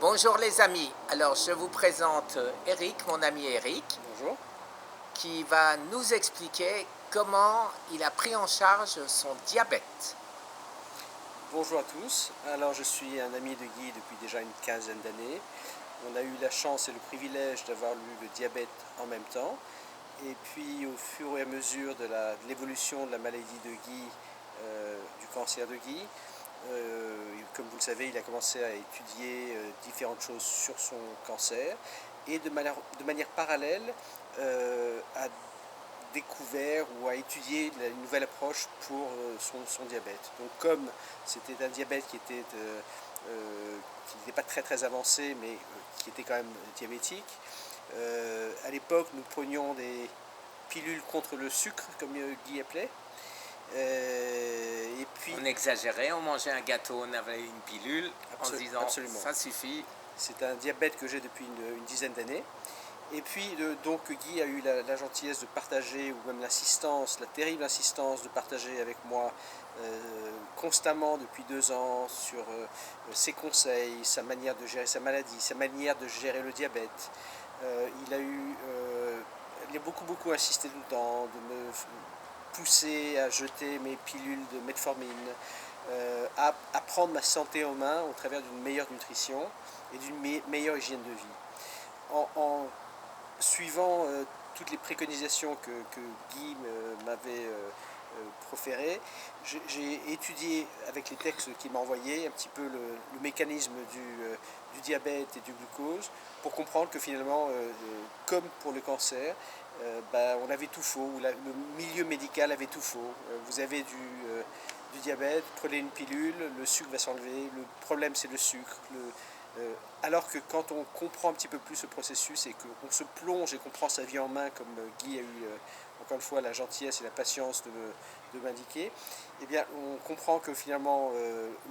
Bonjour les amis, alors je vous présente Eric, mon ami Eric, Bonjour. qui va nous expliquer comment il a pris en charge son diabète. Bonjour à tous. Alors, je suis un ami de Guy depuis déjà une quinzaine d'années. On a eu la chance et le privilège d'avoir eu le diabète en même temps. Et puis, au fur et à mesure de l'évolution de la maladie de Guy, du cancer de Guy, comme vous le savez, il a commencé à étudier différentes choses sur son cancer et de manière parallèle a découvert ou a étudié une nouvelle approche pour son diabète. Donc comme c'était un diabète qui n'était pas très très avancé, mais qui était quand même diabétique, à l'époque nous prenions des pilules contre le sucre, comme Guy appelait. Et puis, On exagérait, on mangeait un gâteau, on avait une pilule en se disant absolument, ça suffit. c'est un diabète que j'ai depuis une dizaine d'années. Et puis, donc, Guy a eu la gentillesse de partager, ou même l'insistance, la terrible insistance de partager avec moi constamment depuis 2 ans sur ses conseils, sa manière de gérer sa maladie, sa manière de gérer le diabète. Il a beaucoup insisté tout le temps, de me pousser à jeter mes pilules de metformine, à prendre ma santé en main au travers d'une meilleure nutrition et d'une meilleure hygiène de vie. En suivant toutes les préconisations que Guy m'avait proférées, j'ai étudié avec les textes qu'il m'a envoyés un petit peu le mécanisme du diabète et du glucose pour comprendre que finalement, comme pour le cancer, on avait tout faux, ou le milieu médical avait tout faux. Vous avez du diabète, prenez une pilule, le sucre va s'enlever, le problème c'est le sucre. Alors que quand on comprend un petit peu plus ce processus et qu'on se plonge et qu'on prend sa vie en main, comme Guy a eu encore une fois la gentillesse et la patience de m'indiquer, eh bien on comprend que finalement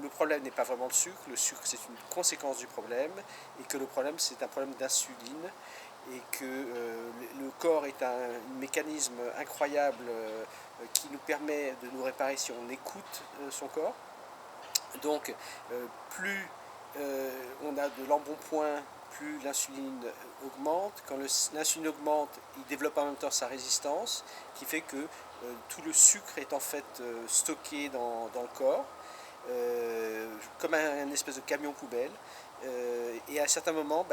le problème n'est pas vraiment le sucre c'est une conséquence du problème, et que le problème c'est un problème d'insuline, et que le corps est un mécanisme incroyable qui nous permet de nous réparer si on écoute son corps. Donc plus on a de l'embonpoint, plus l'insuline augmente. Quand l'insuline augmente, il développe en même temps sa résistance, qui fait que tout le sucre est en fait stocké dans le corps, comme un espèce de camion poubelle. Et à un certain moment,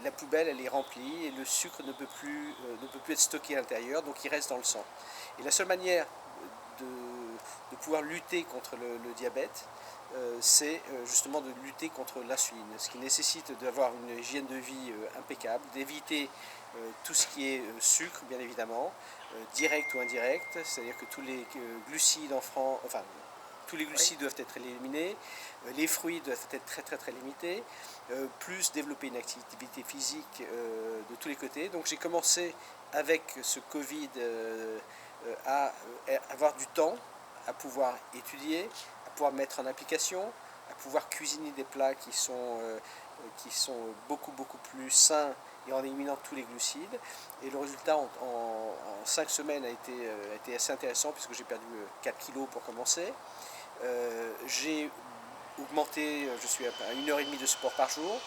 la poubelle elle est remplie et le sucre ne peut plus être stocké à l'intérieur, donc il reste dans le sang. Et la seule manière de, de pouvoir lutter contre le diabète, c'est justement de lutter contre l'insuline, ce qui nécessite d'avoir une hygiène de vie impeccable, d'éviter tout ce qui est sucre, bien évidemment, direct ou indirect, c'est-à-dire que tous les glucides enfin, tous les Oui. glucides doivent être éliminés, les fruits doivent être très très très limités, plus développer une activité physique de tous les côtés. Donc j'ai commencé avec ce Covid à avoir du temps, à pouvoir étudier, à pouvoir mettre en application, à pouvoir cuisiner des plats qui sont beaucoup plus sains et en éliminant tous les glucides. Et le résultat en 5 semaines a été assez intéressant, puisque j'ai perdu 4 kilos pour commencer. J'ai augmenté, je suis à 1h30 de sport par jour.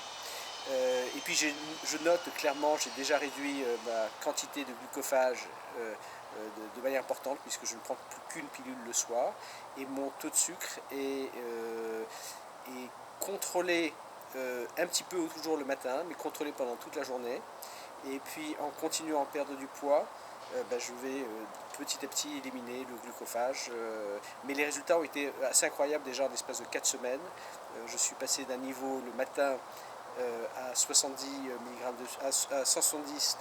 Et puis je note clairement, j'ai déjà réduit ma quantité de glucophage de manière importante, puisque je ne prends plus qu'une pilule le soir. Et mon taux de sucre est contrôlé un petit peu toujours le matin, mais contrôlé pendant toute la journée. Et puis en continuant à perdre du poids, je vais petit à petit éliminer le glucophage. Mais les résultats ont été assez incroyables déjà en l'espace de 4 semaines. Je suis passé d'un niveau le matin à 70 mg à 170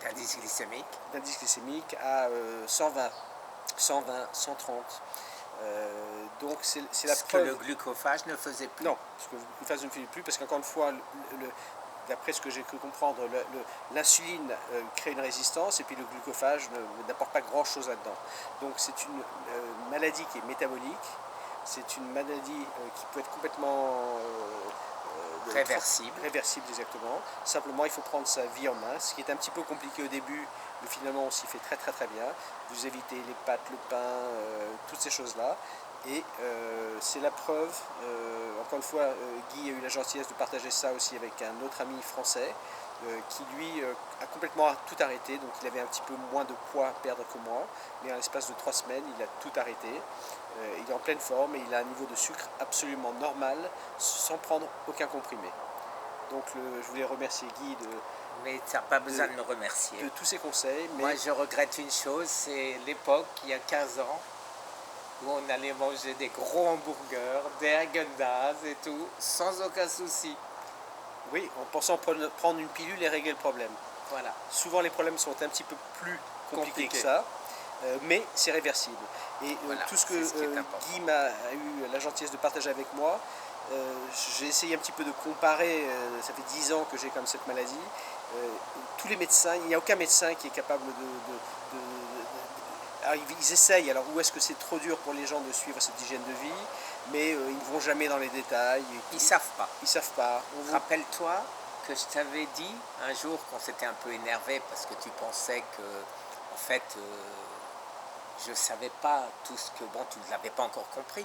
D'indice glycémique. d'indice glycémique à 120, 130. Donc c'est la Ce que preuve. le glucophage ne faisait plus. Non, ce que le glucophage ne fait plus, parce qu'encore une fois, d'après ce que j'ai cru comprendre, l'insuline crée une résistance, et puis le glucophage n'apporte pas grand chose là-dedans. Donc c'est une maladie qui est métabolique, c'est une maladie qui peut être complètement Réversible. réversible, exactement. Simplement, il faut prendre sa vie en main, ce qui est un petit peu compliqué au début, mais finalement on s'y fait très très très bien. Vous évitez les pâtes, le pain, toutes ces choses-là, Et c'est la preuve, encore une fois, Guy a eu la gentillesse de partager ça aussi avec un autre ami français, qui lui a complètement tout arrêté, donc il avait un petit peu moins de poids à perdre que moi, mais en l'espace de 3 semaines, il a tout arrêté. Il est en pleine forme et il a un niveau de sucre absolument normal, sans prendre aucun comprimé. Donc je voulais remercier Guy Mais tu n'as pas besoin de me remercier. de tous ses conseils. Mais Moi, je regrette une chose, c'est l'époque, il y a 15 ans, où on allait manger des gros hamburgers, des Häagen-Dazs et tout, sans aucun souci. oui, en pensant prendre une pilule et régler le problème. Voilà. Souvent les problèmes sont un petit peu plus compliqués que Compliqué. ça, mais c'est réversible. Et Voilà, tout ce que c'est ce qui est important. Guy a eu la gentillesse de partager avec moi, j'ai essayé un petit peu de comparer, ça fait 10 ans que j'ai comme cette maladie. Tous les médecins, il n'y a aucun médecin qui est capable alors, ils essayent, alors où est-ce que c'est trop dur pour les gens de suivre cette hygiène de vie, mais ils ne vont jamais dans les détails. Ils savent pas. Ils savent pas. Rappelle-toi que je t'avais dit un jour qu'on s'était un peu énervé parce que tu pensais que, en fait, je ne savais pas tout ce que... Bon, tu ne l'avais pas encore compris.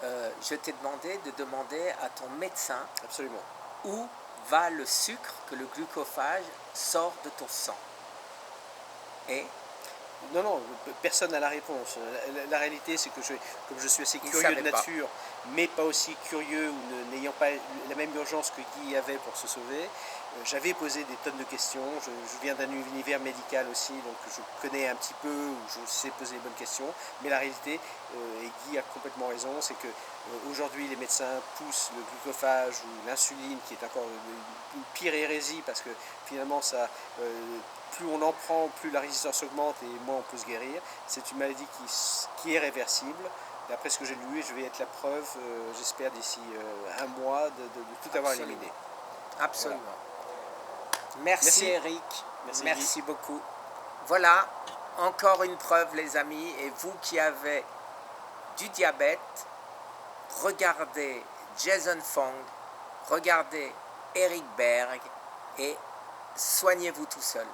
Je t'ai demandé de demander à ton médecin Absolument. où va le sucre que le glucophage sort de ton sang. Et Non, personne n'a la réponse. La réalité, c'est que comme je suis assez Il curieux de savait pas. nature, mais pas aussi curieux ou n'ayant pas la même urgence que Guy avait pour se sauver, j'avais posé des tonnes de questions. Je viens d'un univers médical aussi, donc je connais un petit peu, ou je sais poser les bonnes questions. Mais la réalité, et Guy a complètement raison, c'est que aujourd'hui les médecins poussent le glucophage ou l'insuline, qui est encore une pire hérésie, parce que finalement ça... plus on en prend, plus la résistance augmente et moins on peut se guérir. C'est une maladie qui est réversible. D'après ce que j'ai lu, je vais être la preuve, j'espère d'ici un mois, de tout avoir éliminé. Absolument. Voilà. Merci Eric. Merci beaucoup. Voilà, encore une preuve les amis. Et vous qui avez du diabète, regardez Jason Fung, regardez Eric Berg et soignez-vous tout seul.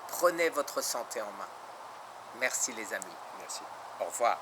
Prenez votre santé en main. Merci les amis. Merci. Au revoir.